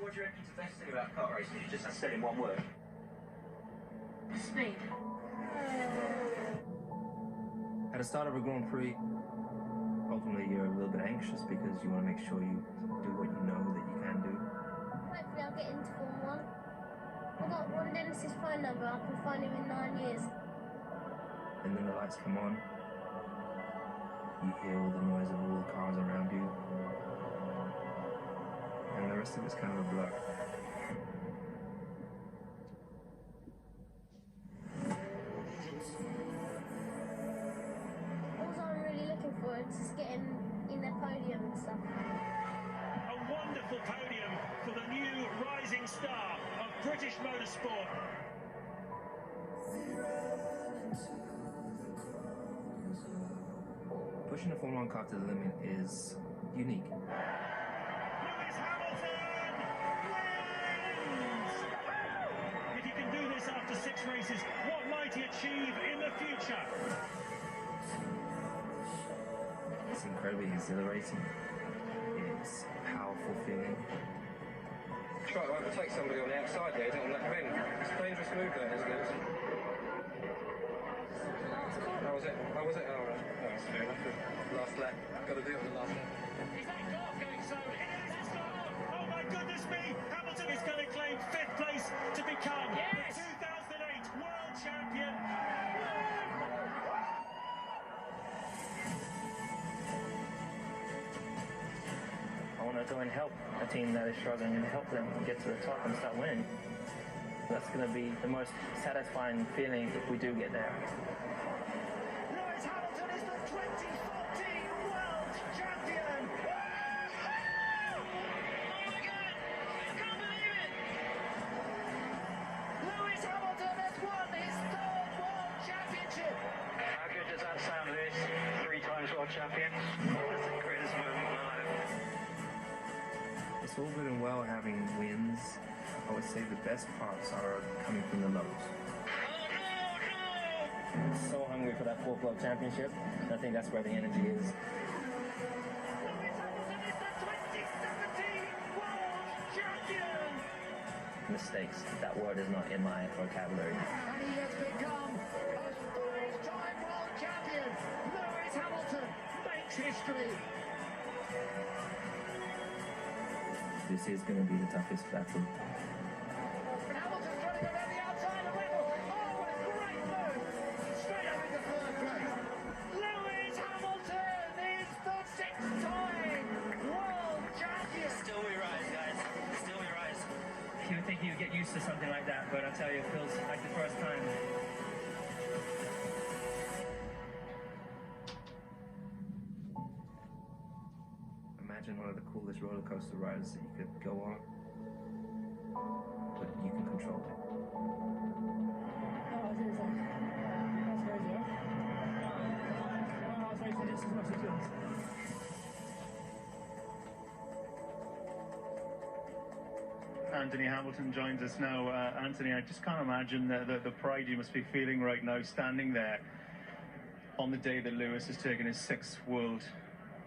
What do you reckon's the best thing about kart racing? You just have to say in one word. Speed. At the start of a Grand Prix, ultimately you're a little bit anxious because you want to make sure you do what you know that you can do. Hopefully I'll get into Formula 1. I've got Ron Dennis's phone number. I can find him in 9 years. And then the lights come on. You hear all the noise of all the cars around you. And the rest of it's kind of a blur. All I'm really looking for is just getting in the podium and stuff. A wonderful podium for the new rising star of British motorsport. Pushing a Formula 1 car to the limit is unique. Lewis Hamilton wins! If he can do this after 6 races, what might he achieve in the future? It's incredibly exhilarating. It's a powerful feeling. Try to overtake somebody on the outside there, don't let them in. It's a dangerous move there, isn't it? How was it? How was it? Oh, right. No, it's fair enough. Last lap. Got to do it on the last lap. Is that car going so? It is! It's gone! Oh my goodness me! Hamilton is going to claim 5th place to become the 2008 World Champion. I want to go and help a team that is struggling and help them get to the top and start winning. That's going to be the most satisfying feeling if we do get there. Lewis Hamilton is the 2014 World Champion! Oh my God! I can't believe it! Lewis Hamilton has won his 3rd World Championship! How good does that sound, Lewis? 3 times world champion. That's the greatest moment of my life. It's all good and well having wins. I would say the best parts are coming from the lows. I'm so hungry for that 4th World Championship, and I think that's where the energy is. Lewis Hamilton is the 2017 World Champion! Mistakes, that word is not in my vocabulary. And he has become a 3-time World Champion! Lewis Hamilton makes history! This is going to be the toughest battle. Hamilton's trying to go down the outside of Rebel. Oh, what a great move! Straight up into 3rd place. Lewis Hamilton is the 6th-time world champion. Still we rise, guys. Still we rise. You would think you would get used to something like that, but I tell you, it feels like the first time. Imagine one of the coolest roller coaster rides that you could go on, but you can control it. Oh, it is. That's crazy, huh? I was racing just as much as yours. Anthony Hamilton joins us now. Anthony, I just can't imagine the pride you must be feeling right now, standing there on the day that Lewis has taken his 6th World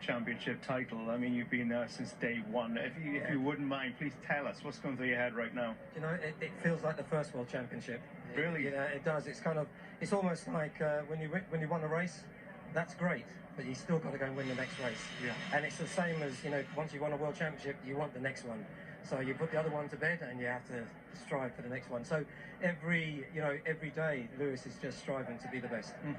Championship title. I mean, you've been there since day one. If you wouldn't mind, please tell us what's going through your head right now. You know, it feels like the first World Championship. Really? Yeah, it does. It's kind of, it's almost like when you won a race, that's great, but you still got to go and win the next race. Yeah. And it's the same as, you know, once you won a World Championship, you want the next one. So you put the other one to bed and you have to strive for the next one. So every day, Lewis is just striving to be the best. Mm.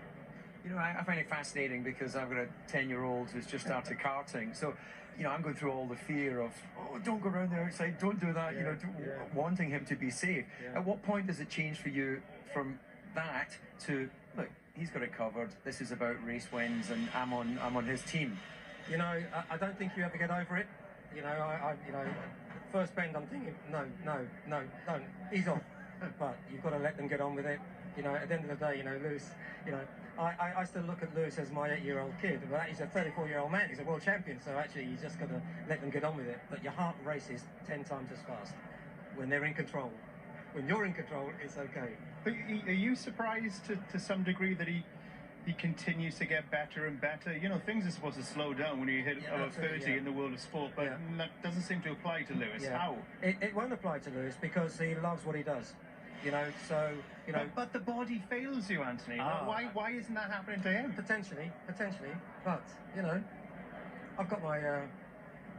You know, I find it fascinating because I've got a 10-year-old who's just started karting. So, you know, I'm going through all the fear of, oh, don't go around there outside, don't do that, you know, wanting him to be safe. Yeah. At what point does it change for you from that to, look, he's got it covered, this is about race wins and I'm on his team? You know, I don't think you ever get over it. You know, you know, first bend I'm thinking, no, don't, he's off. But you've got to let them get on with it. You know, at the end of the day, you know, Lewis, you know, I still look at Lewis as my 8-year-old kid, but he's a 34-year-old man, he's a world champion, so actually you just got to let them get on with it. But your heart races 10 times as fast when they're in control. When you're in control, it's okay. Are you surprised to some degree that he he continues to get better and better. You know, things are supposed to slow down when you hit over 30 in the world of sport, but that doesn't seem to apply to Lewis. How? It won't apply to Lewis because he loves what he does. You know, so, you know... But the body fails you, Anthony. Why isn't that happening to him? Potentially. But, you know, I've got my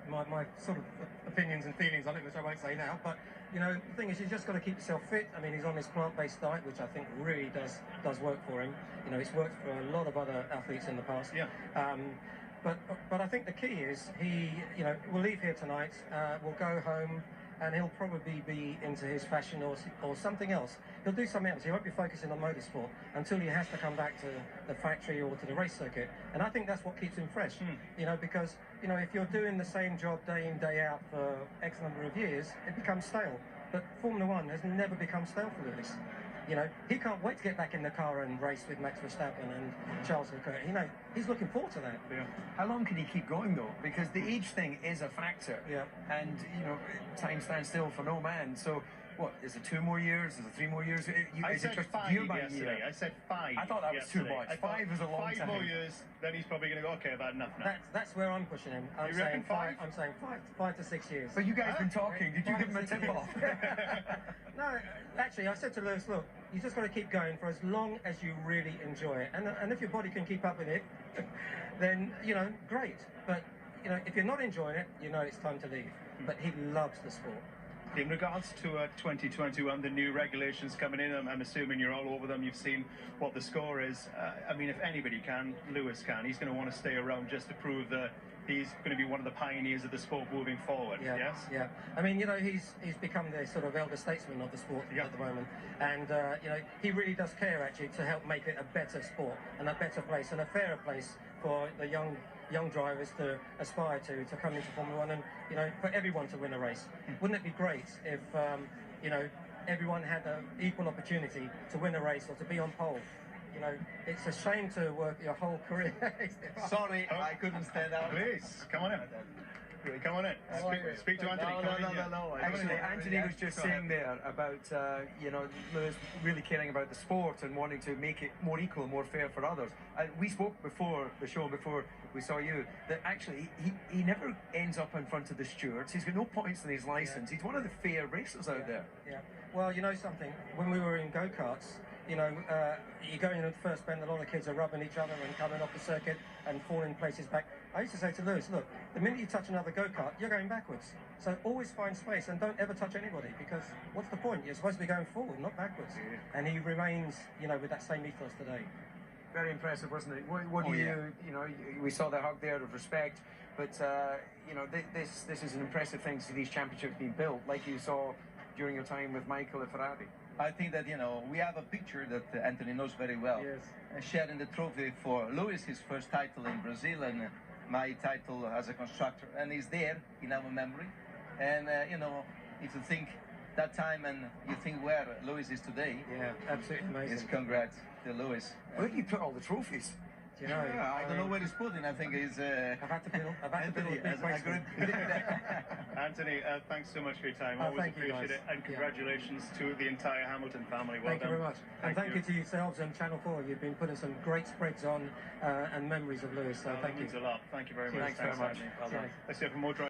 my sort of opinions and feelings on it, which I won't say now. But, you know, the thing is, you've just got to keep yourself fit. I mean, he's on this plant-based diet, which I think really does work for him. You know, it's worked for a lot of other athletes in the past. Yeah. But I think the key is he, you know, will leave here tonight, will go home, and he'll probably be into his fashion or something else. He'll do something else. He won't be focusing on motorsport until he has to come back to the factory or to the race circuit. And I think that's what keeps him fresh. You know, because, you know, if you're doing the same job day in, day out for X number of years, it becomes stale. But Formula One has never become stale for Lewis. You know, he can't wait to get back in the car and race with Max Verstappen and Charles Leclerc. You know, he's looking forward to that. Yeah. How long can he keep going, though? Because the age thing is a factor. Yeah. And, you know, time stands still for no man. So, what, is it 2 more years? Is it 3 more years? I said 5 yesterday. I said 5. I thought that was too much. 5 is a long time. 5 more years, then he's probably going to go, okay, about enough now. That's where I'm pushing him. I'm saying 5? I'm saying 5 to 6 years. But you guys been talking. Did you give him a tip off? No, actually, I said to Lewis, look, you just got to keep going for as long as you really enjoy it. And if your body can keep up with it, then, you know, great. But, you know, if you're not enjoying it, you know it's time to leave. But he loves the sport. In regards to 2021, the new regulations coming in, I'm assuming you're all over them. You've seen what the score is. I mean, if anybody can, Lewis can. He's going to want to stay around just to prove that he's going to be one of the pioneers of the sport moving forward. Yes? Yeah. I mean, you know, he's become the sort of elder statesman of the sport at the moment. And, you know, he really does care, actually, to help make it a better sport and a better place and a fairer place for the young drivers to aspire to come into Formula One and, you know, for everyone to win a race. Wouldn't it be great if, you know, everyone had an equal opportunity to win a race or to be on pole? You know, it's a shame to work your whole career. Sorry, I couldn't stand out. Please, come on in. Come on in. Speak to Anthony. No. Actually, Anthony was just saying there about, you know, Lewis really caring about the sport and wanting to make it more equal, more fair for others. And we spoke before the show, before we saw you, that actually he never ends up in front of the stewards. He's got no points in his license. He's one of the fair racers out there. Yeah. Well, you know something? When we were in go-karts, you know, you're going in at the first bend, a lot of kids are rubbing each other and coming off the circuit and falling places back. I used to say to Lewis, look, the minute you touch another go-kart, you're going backwards. So always find space and don't ever touch anybody, because what's the point? You're supposed to be going forward, not backwards. And he remains, you know, with that same ethos today. Very impressive, wasn't it? What do you know, we saw the hug there of respect, but, you know, this is an impressive thing to see these championships being built, like you saw during your time with Michael at Ferrari. I think that, you know, we have a picture that Anthony knows very well. Yes. Sharing the trophy for Lewis, his first title in Brazil, and my title as a constructor. And he's there in our memory. And, you know, if you think that time and you think where Lewis is today. Yeah, absolutely amazing. It's congrats to Lewis. Where do you put all the trophies? You know, I don't know where he's putting. I think he's. I've had to build Anthony, a big basement. Anthony, thanks so much for your time. Oh, Always thank you, appreciate guys. it. And congratulations to the entire Hamilton family. Well Thank done. you very much. And thank you to yourselves and Channel 4. You've been putting some great spreads on and memories of Lewis. So thank you. That means a lot. Thank you very much. Thanks very much. Anthony. Well done. Let's hear from more drivers.